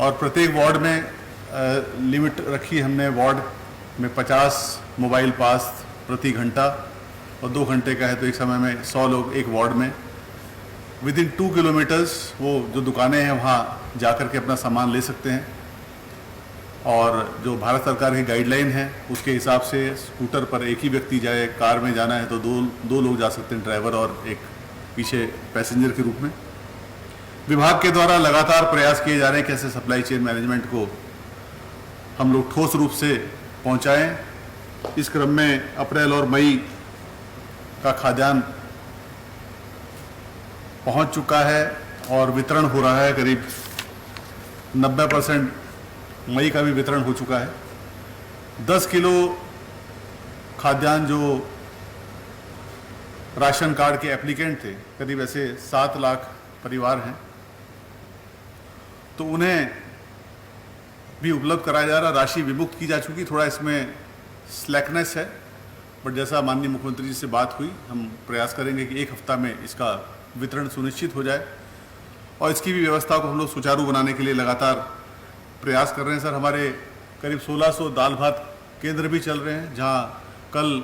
और प्रत्येक वार्ड में लिमिट रखी हमने, वार्ड में 50 मोबाइल पास प्रति घंटा, और 2 घंटे का है तो एक समय में 100 लोग एक वार्ड में। विदिन 2 किलोमीटर्स वो जो दुकानें हैं वहाँ जाकर के अपना सामान ले सकते हैं, और जो भारत सरकार की गाइडलाइन है उसके हिसाब से स्कूटर पर एक ही व्यक्ति जाए, कार में जाना है तो दो लोग जा सकते हैं, ड्राइवर और एक पीछे पैसेंजर के रूप में। विभाग के द्वारा लगातार प्रयास किए जा रहे हैं कैसे सप्लाई चेन मैनेजमेंट को हम लोग ठोस रूप से पहुंचाएं। इस क्रम में अप्रैल और मई का खाद्यान्न पहुंच चुका है और वितरण हो रहा है। करीब 90% मई का भी वितरण हो चुका है। 10 किलो खाद्यान्न जो राशन कार्ड के एप्लीकेंट थे, करीब ऐसे 7 लाख परिवार हैं, तो उन्हें भी उपलब्ध कराया जा रहा। राशि विमुक्त की जा चुकी, थोड़ा इसमें स्लैकनेस है, बट जैसा माननीय मुख्यमंत्री जी से बात हुई, हम प्रयास करेंगे कि 1 हफ्ता में इसका वितरण सुनिश्चित हो जाए, और इसकी भी व्यवस्था को हम लोग सुचारू बनाने के लिए लगातार प्रयास कर रहे हैं। सर, हमारे करीब 1600 दाल भात केंद्र भी चल रहे हैं, जहां कल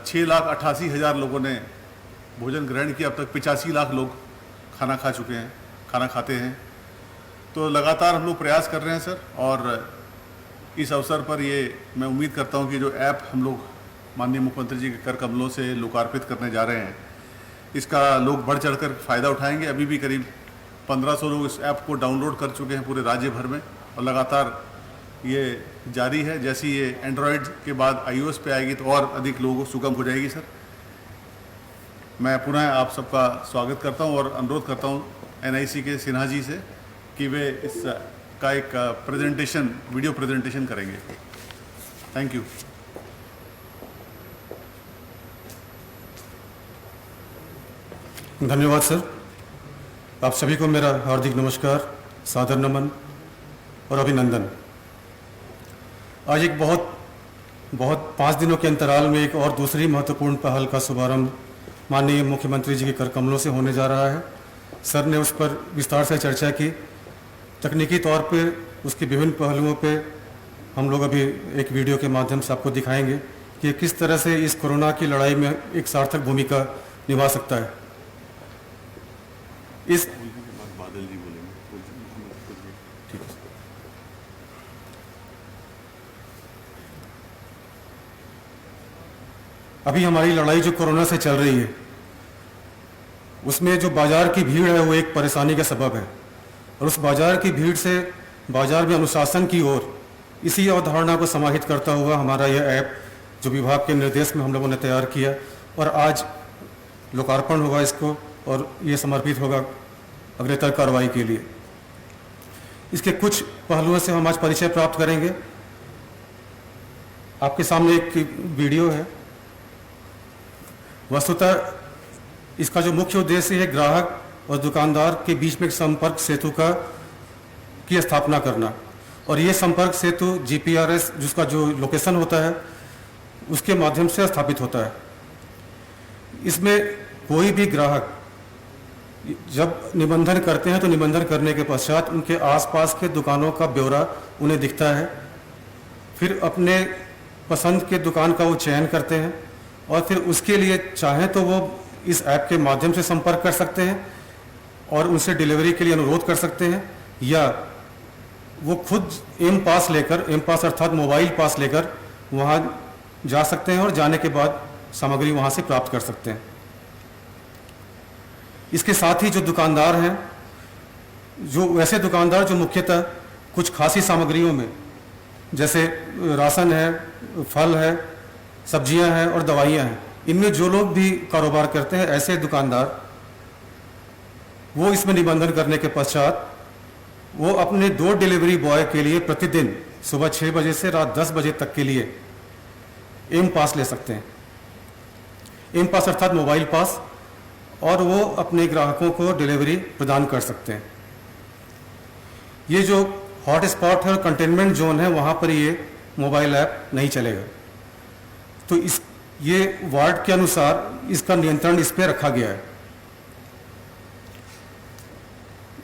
6,88,000 लोगों ने भोजन ग्रहण किया। अब तक 85 लाख लोग खाना खा चुके हैं, खाना खाते हैं। तो लगातार हम लोग प्रयास कर रहे हैं सर, और इस अवसर पर ये मैं उम्मीद करता हूं कि जो ऐप हम लोग माननीय मुख्यमंत्री जी के कर कमलों से लोकार्पित करने जा रहे हैं, इसका लोग बढ़ चढ़कर फ़ायदा उठाएंगे। अभी भी करीब 1500 लोग इस ऐप को डाउनलोड कर चुके हैं पूरे राज्य भर में, और लगातार ये जारी है। जैसे ये एंड्रॉयड के बाद iOS पे आएगी तो और अधिक लोगों को सुगम हो जाएगी। सर, मैं पुनः आप सबका स्वागत करता हूं और अनुरोध करता हूं NIC के सिन्हा जी से कि वे इस का एक प्रेजेंटेशन, वीडियो प्रेजेंटेशन करेंगे। Thank you. धन्यवाद सर। आप सभी को मेरा हार्दिक नमस्कार, सादर नमन और अभिनंदन। आज एक बहुत 5 दिनों के अंतराल में एक और दूसरी महत्वपूर्ण पहल का शुभारंभ माननीय मुख्यमंत्री जी के कर कमलों से होने जा रहा है। सर ने उस पर विस्तार से चर्चा की। तकनीकी तौर पे उसके विभिन्न पहलुओं पे हम लोग अभी एक वीडियो के माध्यम से आपको दिखाएंगे कि किस तरह से इस कोरोना की लड़ाई में एक सार्थक भूमिका निभा सकता है। इस बादल जी बोलेंगे। ठीक है। अभी हमारी लड़ाई जो कोरोना से चल रही है, उसमें जो बाजार की भीड़ है वो एक परेशानी का सबब है, और उस बाजार की भीड़ से बाजार में अनुशासन की ओर, इसी अवधारणा को समाहित करता हुआ हमारा यह ऐप जो विभाग के निर्देश में हम लोगों ने तैयार किया, और आज लोकार्पण होगा इसको, और ये समर्पित होगा अग्रेतर कार्रवाई के लिए। इसके कुछ पहलुओं से हम आज परिचय प्राप्त करेंगे। आपके सामने एक वीडियो है। वस्तुतः इसका जो मुख्य उद्देश्य है ग्राहक और दुकानदार के बीच में एक संपर्क सेतु की स्थापना करना, और ये संपर्क सेतु GPRS जिसका जो लोकेशन होता है उसके माध्यम से स्थापित होता है। इसमें कोई भी ग्राहक जब निबंधन करते हैं तो निबंधन करने के पश्चात उनके आसपास के दुकानों का ब्यौरा उन्हें दिखता है। फिर अपने पसंद के दुकान का वो चयन करते हैं, और फिर उसके लिए चाहें तो वो इस ऐप के माध्यम से संपर्क कर सकते हैं और उनसे डिलीवरी के लिए अनुरोध कर सकते हैं, या वो खुद एम पास अर्थात मोबाइल पास लेकर वहाँ जा सकते हैं और जाने के बाद सामग्री वहाँ से प्राप्त कर सकते हैं। इसके साथ ही जो दुकानदार हैं, जो वैसे दुकानदार जो मुख्यतः कुछ खासी सामग्रियों में जैसे राशन है, फल है, सब्जियां हैं और दवाइयां हैं, इनमें जो लोग भी कारोबार करते हैं, ऐसे दुकानदार वो इसमें निबंधन करने के पश्चात वो अपने 2 डिलीवरी बॉय के लिए प्रतिदिन सुबह 6 बजे से रात 10 बजे तक के लिए एम पास ले सकते हैं। एम पास अर्थात मोबाइल पास, और वो अपने ग्राहकों को डिलीवरी प्रदान कर सकते हैं। ये जो हॉट स्पॉट है और कंटेनमेंट जोन है, वहाँ पर ये मोबाइल ऐप नहीं चलेगा। तो ये वार्ड के अनुसार इसका नियंत्रण इस पर रखा गया है।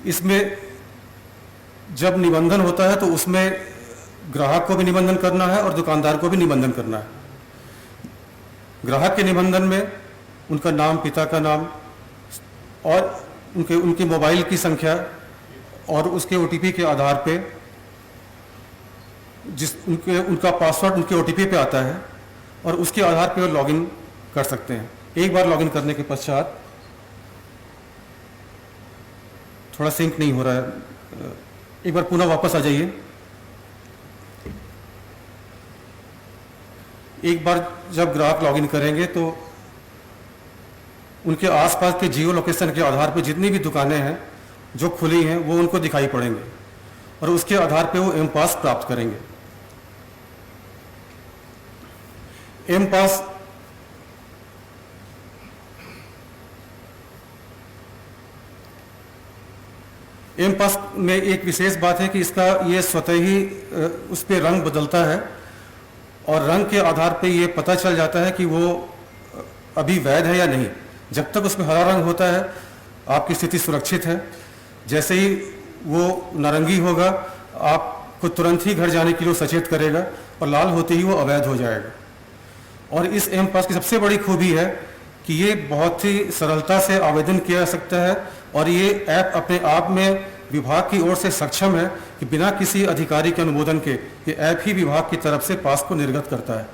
इसमें जब निबंधन होता है तो उसमें ग्राहक को भी निबंधन करना है और दुकानदार को भी निबंधन करना है। ग्राहक के निबंधन में उनका नाम, पिता का नाम और उनके मोबाइल की संख्या और उसके ओटीपी के आधार पे उनका पासवर्ड उनके ओटीपी पे आता है और उसके आधार पे वो लॉगिन कर सकते हैं। एक बार लॉगिन करने के पश्चात, थोड़ा सिंक नहीं हो रहा है, एक बार पुनः वापस आ जाइए। एक बार जब ग्राहक लॉगिन करेंगे तो उनके आसपास के जियो लोकेशन के आधार पर जितनी भी दुकानें हैं जो खुली हैं वो उनको दिखाई पड़ेंगे और उसके आधार पे वो एम पास प्राप्त करेंगे। एम पास में एक विशेष बात है कि इसका ये स्वतः ही उस पर रंग बदलता है और रंग के आधार पे ये पता चल जाता है कि वो अभी वैध है या नहीं। जब तक उसमें हरा रंग होता है आपकी स्थिति सुरक्षित है। जैसे ही वो नारंगी होगा आपको तुरंत ही घर जाने के लिए सचेत करेगा और लाल होते ही वो अवैध हो जाएगा। और इस एम पास की सबसे बड़ी खूबी है कि ये बहुत ही सरलता से आवेदन किया जा सकता है और ये ऐप अपने आप में विभाग की ओर से सक्षम है कि बिना किसी अधिकारी के अनुमोदन के ये ऐप ही विभाग की तरफ से पास को निर्गत करता है।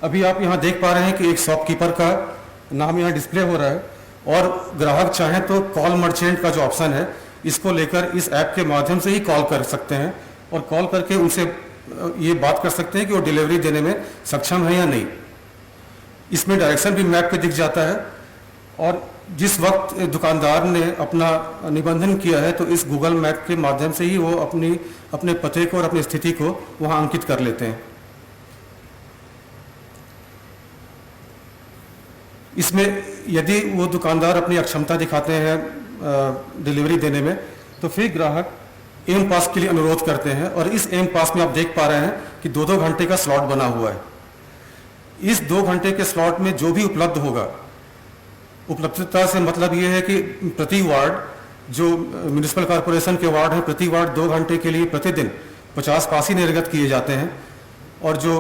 अभी आप यहाँ देख पा रहे हैं कि एक शॉपकीपर का नाम यहाँ डिस्प्ले हो रहा है और ग्राहक चाहें तो कॉल मर्चेंट का जो ऑप्शन है इसको लेकर इस ऐप के माध्यम से ही कॉल कर सकते हैं और कॉल करके उनसे ये बात कर सकते हैं कि वो डिलीवरी देने में सक्षम है या नहीं। इसमें डायरेक्शन भी मैप पे दिख जाता है और जिस वक्त दुकानदार ने अपना निबंधन किया है तो इस गूगल मैप के माध्यम से ही वो अपने पते को और अपनी स्थिति को वहाँ अंकित कर लेते हैं। इसमें यदि वो दुकानदार अपनी अक्षमता दिखाते हैं डिलीवरी देने में तो फिर ग्राहक एम पास के लिए अनुरोध करते हैं और इस एम पास में आप देख पा रहे हैं कि 2-2 घंटे का स्लॉट बना हुआ है। इस 2 घंटे के स्लॉट में जो भी उपलब्ध होगा, उपलब्धता से मतलब ये है कि प्रति वार्ड जो म्यूनिसिपल कॉरपोरेशन के वार्ड हैं प्रति वार्ड 2 घंटे के लिए प्रतिदिन 50 पास ही निर्गत किए जाते हैं और जो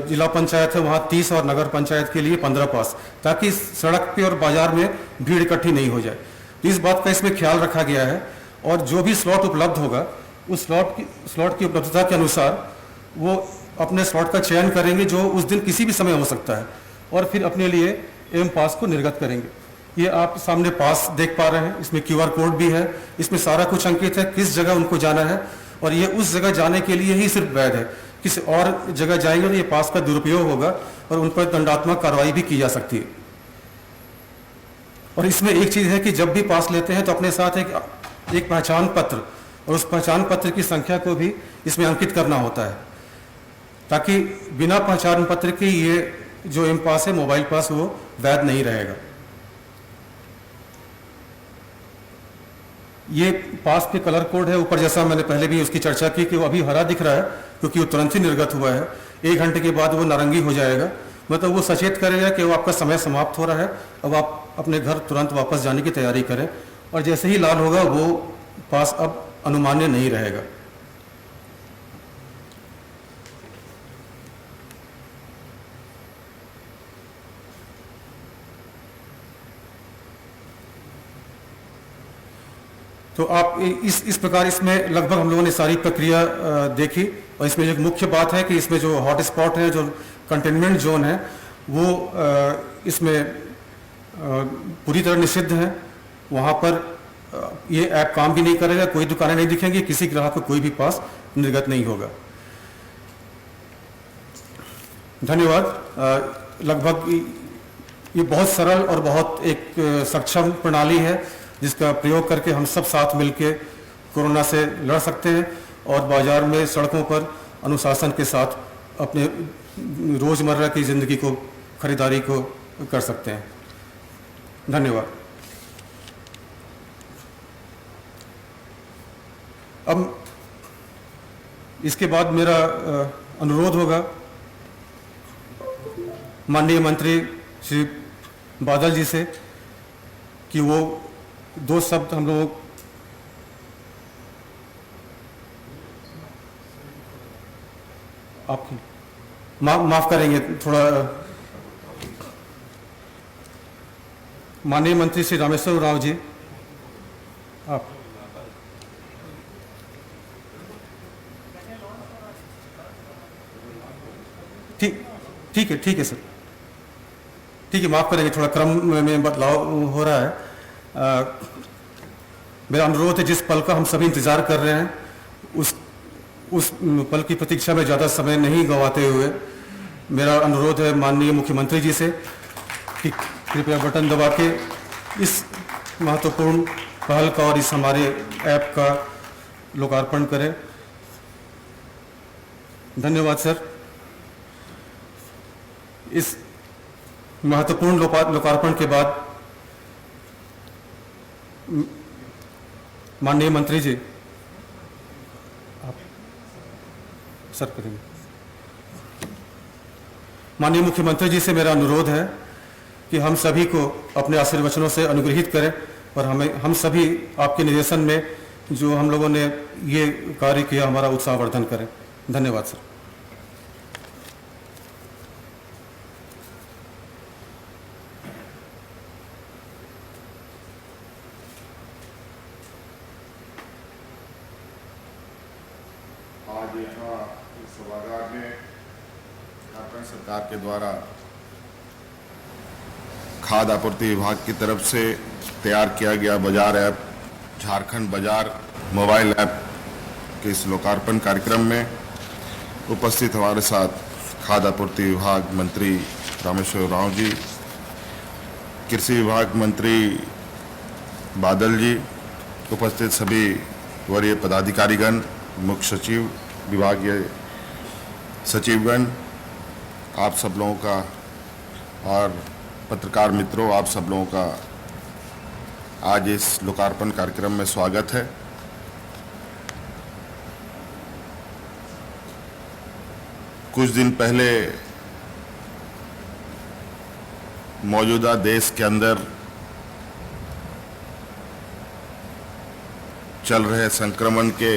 जिला पंचायत है वहाँ 30 और नगर पंचायत के लिए 15 पास, ताकि सड़क पे और बाजार में भीड़ इकट्ठी नहीं हो जाए। तो इस बात का इसमें ख्याल रखा गया है और जो भी स्लॉट उपलब्ध होगा उस स्लॉट की उपलब्धता के अनुसार वो अपने स्लॉट का चयन करेंगे जो उस दिन किसी भी समय हो सकता है और फिर अपने लिए एम पास को निर्गत करेंगे। ये आप सामने पास देख पा रहे हैं, इसमें QR कोड भी है, इसमें सारा कुछ अंकित है किस जगह उनको जाना है और ये उस जगह जाने के लिए ही सिर्फ वैध है। किसी और जगह जाएंगे तो ये पास का दुरुपयोग होगा और उन पर दंडात्मक कार्रवाई भी की जा सकती है। और इसमें एक चीज़ है कि जब भी पास लेते हैं तो अपने साथ एक पहचान पत्र और उस पहचान पत्र की संख्या को भी इसमें अंकित करना होता है ताकि बिना पहचान पत्र के ये जो एम पास है मोबाइल पास वो वैध नहीं रहेगा। ये पास पे कलर कोड है ऊपर, जैसा मैंने पहले भी उसकी चर्चा की कि वो अभी हरा दिख रहा है क्योंकि वो तुरंत ही निर्गत हुआ है। 1 घंटे के बाद वो नारंगी हो जाएगा, मतलब वो सचेत करेगा कि वो आपका समय समाप्त हो रहा है, अब आप अपने घर तुरंत वापस जाने की तैयारी करें। और जैसे ही लाल होगा वो पास अब अनुमान्य नहीं रहेगा। तो आप इस प्रकार इसमें लगभग हम लोगों ने सारी प्रक्रिया देखी और इसमें एक मुख्य बात है कि इसमें जो हॉट स्पॉट है, जो कंटेनमेंट जोन है, वो इसमें पूरी तरह निषिद्ध है। वहाँ पर ये ऐप काम भी नहीं करेगा, कोई दुकानें नहीं दिखेंगी, किसी ग्राहक को कोई भी पास निर्गत नहीं होगा। धन्यवाद। लगभग ये बहुत सरल और बहुत एक सक्षम प्रणाली है जिसका प्रयोग करके हम सब साथ मिलकर कोरोना से लड़ सकते हैं और बाजार में, सड़कों पर अनुशासन के साथ अपने रोज़मर्रा की ज़िंदगी को, खरीदारी को कर सकते हैं। धन्यवाद। अब इसके बाद मेरा अनुरोध होगा माननीय मंत्री श्री बादल जी से कि वो दो शब्द हम लोग आप माफ करेंगे थोड़ा। माननीय मंत्री श्री रामेश्वर राव जी, आप ठीक है सर, ठीक है, माफ करेंगे, थोड़ा क्रम में बदलाव हो रहा है। मेरा अनुरोध है, जिस पल का हम सभी इंतजार कर रहे हैं उस पल की प्रतीक्षा में ज़्यादा समय नहीं गंवाते हुए मेरा अनुरोध है माननीय मुख्यमंत्री जी से कि कृपया बटन दबा के इस महत्वपूर्ण पहल का और इस हमारे ऐप का लोकार्पण करें। धन्यवाद सर। इस महत्वपूर्ण लोकार्पण के बाद माननीय मंत्री जी आप सर करेंगे। माननीय मुख्यमंत्री जी से मेरा अनुरोध है कि हम सभी को अपने आशीर्वचनों से अनुग्रहित करें और हम सभी आपके निर्देशन में जो हम लोगों ने ये कार्य किया हमारा उत्साहवर्धन करें। धन्यवाद सर। आज यहाँ इस सभागार में झारखंड सरकार के द्वारा खाद्य आपूर्ति विभाग की तरफ से तैयार किया गया बाजार ऐप, झारखंड बाजार मोबाइल ऐप के इस लोकार्पण कार्यक्रम में उपस्थित हमारे साथ खाद्य आपूर्ति विभाग मंत्री रामेश्वर राव जी, कृषि विभाग मंत्री बादल जी, उपस्थित सभी वरीय पदाधिकारीगण, मुख्य सचिव, विभागीय सचिवगण, आप सब लोगों का और पत्रकार मित्रों, आप सब लोगों का आज इस लोकार्पण कार्यक्रम में स्वागत है। कुछ दिन पहले मौजूदा देश के अंदर चल रहे संक्रमण के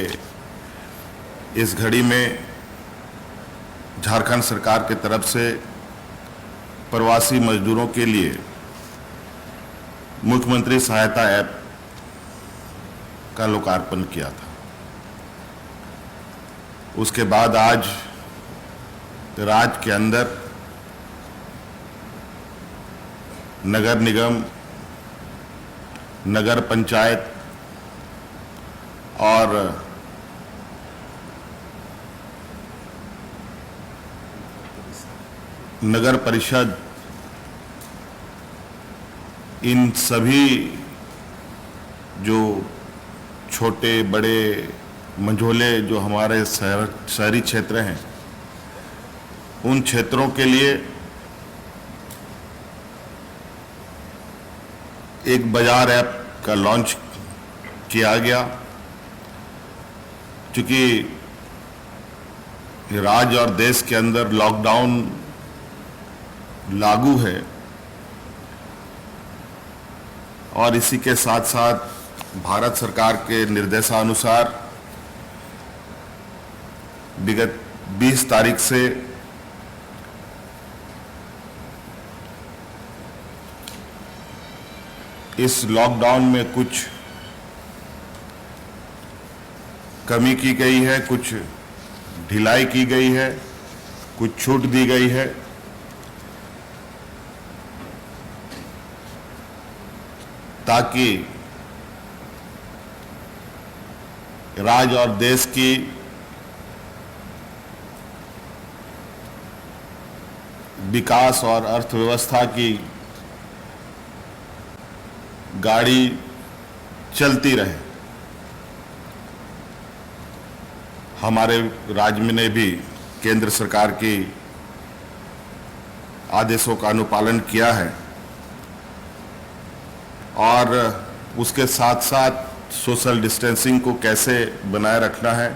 इस घड़ी में झारखंड सरकार की तरफ से प्रवासी मजदूरों के लिए मुख्यमंत्री सहायता ऐप का लोकार्पण किया था। उसके बाद आज राज्य के अंदर नगर निगम, नगर पंचायत और नगर परिषद, इन सभी जो छोटे बड़े मंझोले जो हमारे शहरी क्षेत्र हैं, उन क्षेत्रों के लिए एक बाजार ऐप का लॉन्च किया गया। क्योंकि राज्य और देश के अंदर लॉकडाउन लागू है और इसी के साथ साथ भारत सरकार के निर्देशानुसार विगत 20 तारीख से इस लॉकडाउन में कुछ कमी की गई है, कुछ ढिलाई की गई है, कुछ छूट दी गई है, ताकि राज्य और देश की विकास और अर्थव्यवस्था की गाड़ी चलती रहे। हमारे राज्य में ने भी केंद्र सरकार की आदेशों का अनुपालन किया है और उसके साथ साथ सोशल डिस्टेंसिंग को कैसे बनाए रखना है,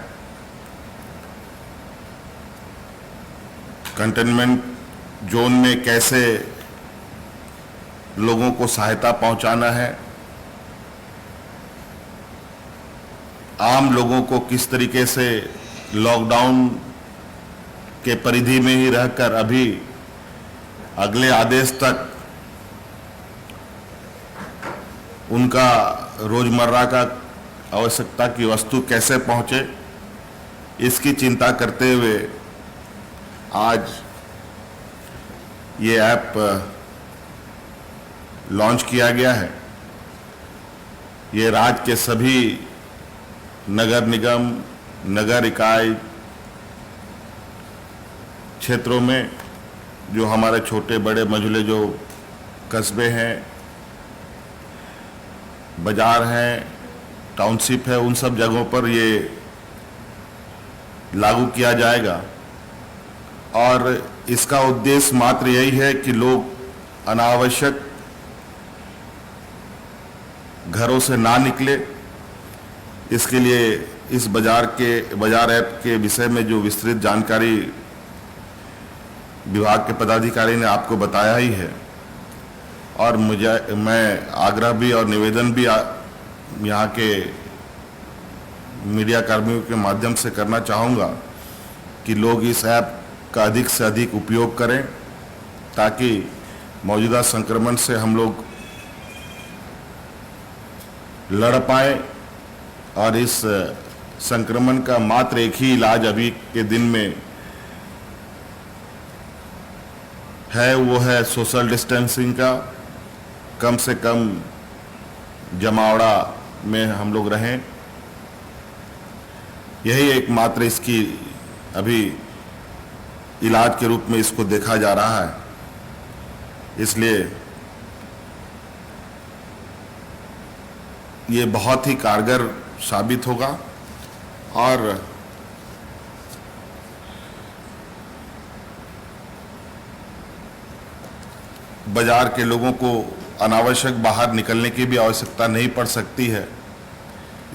कंटेनमेंट जोन में कैसे लोगों को सहायता पहुंचाना है, आम लोगों को किस तरीके से लॉकडाउन के परिधि में ही रहकर अभी अगले आदेश तक उनका रोजमर्रा का आवश्यकता की वस्तु कैसे पहुंचे, इसकी चिंता करते हुए आज ये ऐप लॉन्च किया गया है। ये राज्य के सभी नगर निगम, नगर इकाई क्षेत्रों में जो हमारे छोटे बड़े मझले जो कस्बे हैं, बाजार हैं, टाउनशिप है, उन सब जगहों पर ये लागू किया जाएगा। और इसका उद्देश्य मात्र यही है कि लोग अनावश्यक घरों से ना निकले। इसके लिए इस बाजार ऐप के विषय में जो विस्तृत जानकारी विभाग के पदाधिकारी ने आपको बताया ही है। और मैं आग्रह भी और निवेदन भी यहाँ के मीडिया कर्मियों के माध्यम से करना चाहूँगा कि लोग इस ऐप का अधिक से अधिक उपयोग करें, ताकि मौजूदा संक्रमण से हम लोग लड़ पाए। और इस संक्रमण का मात्र एक ही इलाज अभी के दिन में है, वो है सोशल डिस्टेंसिंग का। कम से कम जमावड़ा में हम लोग रहें, यही एकमात्र इसकी अभी इलाज के रूप में इसको देखा जा रहा है। इसलिए ये बहुत ही कारगर साबित होगा। और बाजार के लोगों को अनावश्यक बाहर निकलने की भी आवश्यकता नहीं पड़ सकती है।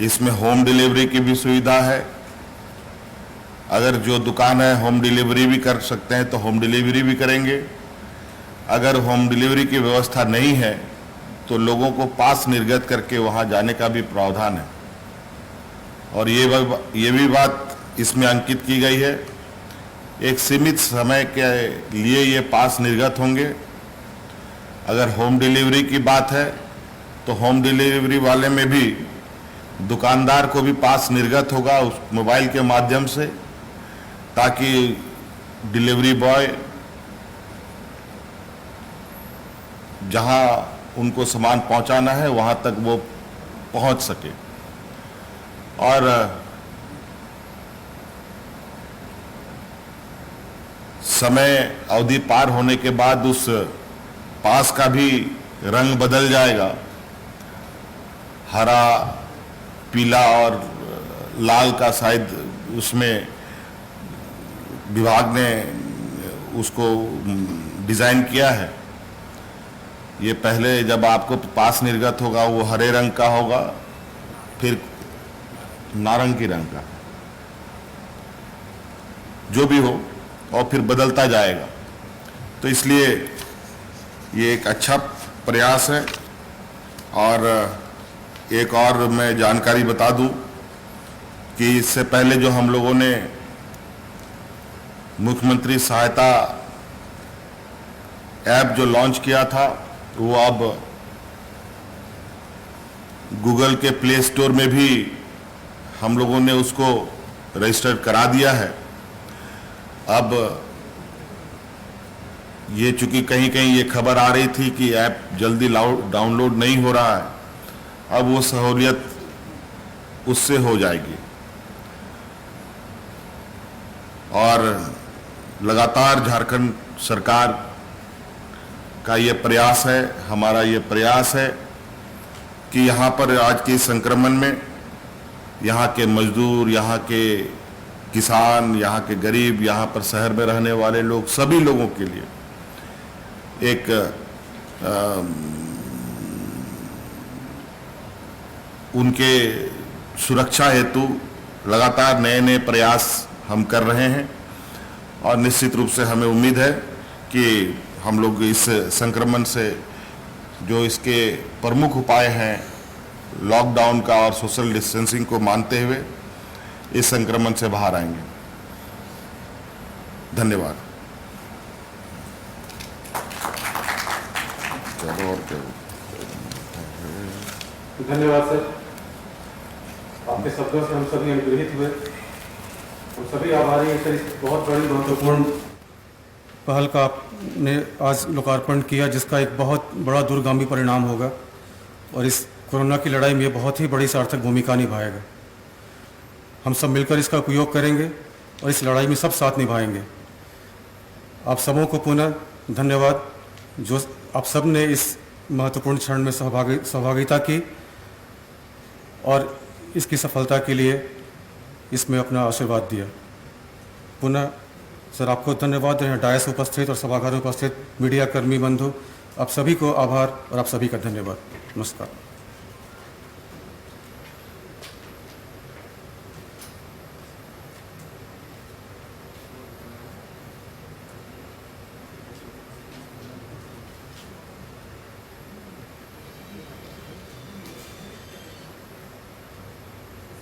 इसमें होम डिलीवरी की भी सुविधा है। अगर जो दुकान है होम डिलीवरी भी कर सकते हैं तो होम डिलीवरी भी करेंगे। अगर होम डिलीवरी की व्यवस्था नहीं है तो लोगों को पास निर्गत करके वहां जाने का भी प्रावधान है। और ये भी बात इसमें अंकित की गई है, एक सीमित समय के लिए ये पास निर्गत होंगे। अगर होम डिलीवरी की बात है तो होम डिलीवरी वाले में भी दुकानदार को भी पास निर्गत होगा उस मोबाइल के माध्यम से, ताकि डिलीवरी बॉय जहां उनको सामान पहुंचाना है वहां तक वो पहुंच सके। और समय अवधि पार होने के बाद उस पास का भी रंग बदल जाएगा। हरा, पीला और लाल का शायद उसमें विभाग ने उसको डिजाइन किया है। ये पहले जब आपको पास निर्गत होगा वो हरे रंग का होगा, फिर नारंगी रंग का, जो भी हो, और फिर बदलता जाएगा। तो इसलिए ये एक अच्छा प्रयास है। और एक और मैं जानकारी बता दूं कि इससे पहले जो हम लोगों ने मुख्यमंत्री सहायता ऐप जो लॉन्च किया था, वो अब गूगल के प्ले स्टोर में भी हम लोगों ने उसको रजिस्टर करा दिया है। अब ये चूंकि कहीं कहीं ये खबर आ रही थी कि ऐप जल्दी डाउनलोड नहीं हो रहा है, अब वो सहूलियत उससे हो जाएगी। और लगातार झारखंड सरकार का ये प्रयास है, हमारा ये प्रयास है कि यहाँ पर आज के संक्रमण में यहाँ के मजदूर, यहाँ के किसान, यहाँ के गरीब, यहाँ पर शहर में रहने वाले लोग, सभी लोगों के लिए एक उनके सुरक्षा हेतु लगातार नए नए प्रयास हम कर रहे हैं। और निश्चित रूप से हमें उम्मीद है कि हम लोग इस संक्रमण से जो इसके प्रमुख उपाय हैं लॉकडाउन का और सोशल डिस्टेंसिंग को मानते हुए इस संक्रमण से बाहर आएंगे। धन्यवाद। चलो और क्या। धन्यवाद सर, आपके शब्दों से हम सभी अनुग्रहित हुए। हम सभी आभारी हैं सर, इस बहुत बड़ी महत्वपूर्ण पहल का आपने आज लोकार्पण किया, जिसका एक बहुत बड़ा दूरगामी परिणाम होगा और इस कोरोना की लड़ाई में ये बहुत ही बड़ी सार्थक भूमिका निभाएगा। हम सब मिलकर इसका उपयोग करेंगे और इस लड़ाई में सब साथ निभाएंगे। आप सबों को पुनः धन्यवाद, जो आप सब ने इस महत्वपूर्ण क्षण में सहभागिता की और इसकी सफलता के लिए इसमें अपना आशीर्वाद दिया। पुनः सर आपको धन्यवाद हैं, डायस उपस्थित और सभागार में उपस्थित मीडिया कर्मी बंधु, आप सभी को आभार और आप सभी का धन्यवाद। नमस्कार।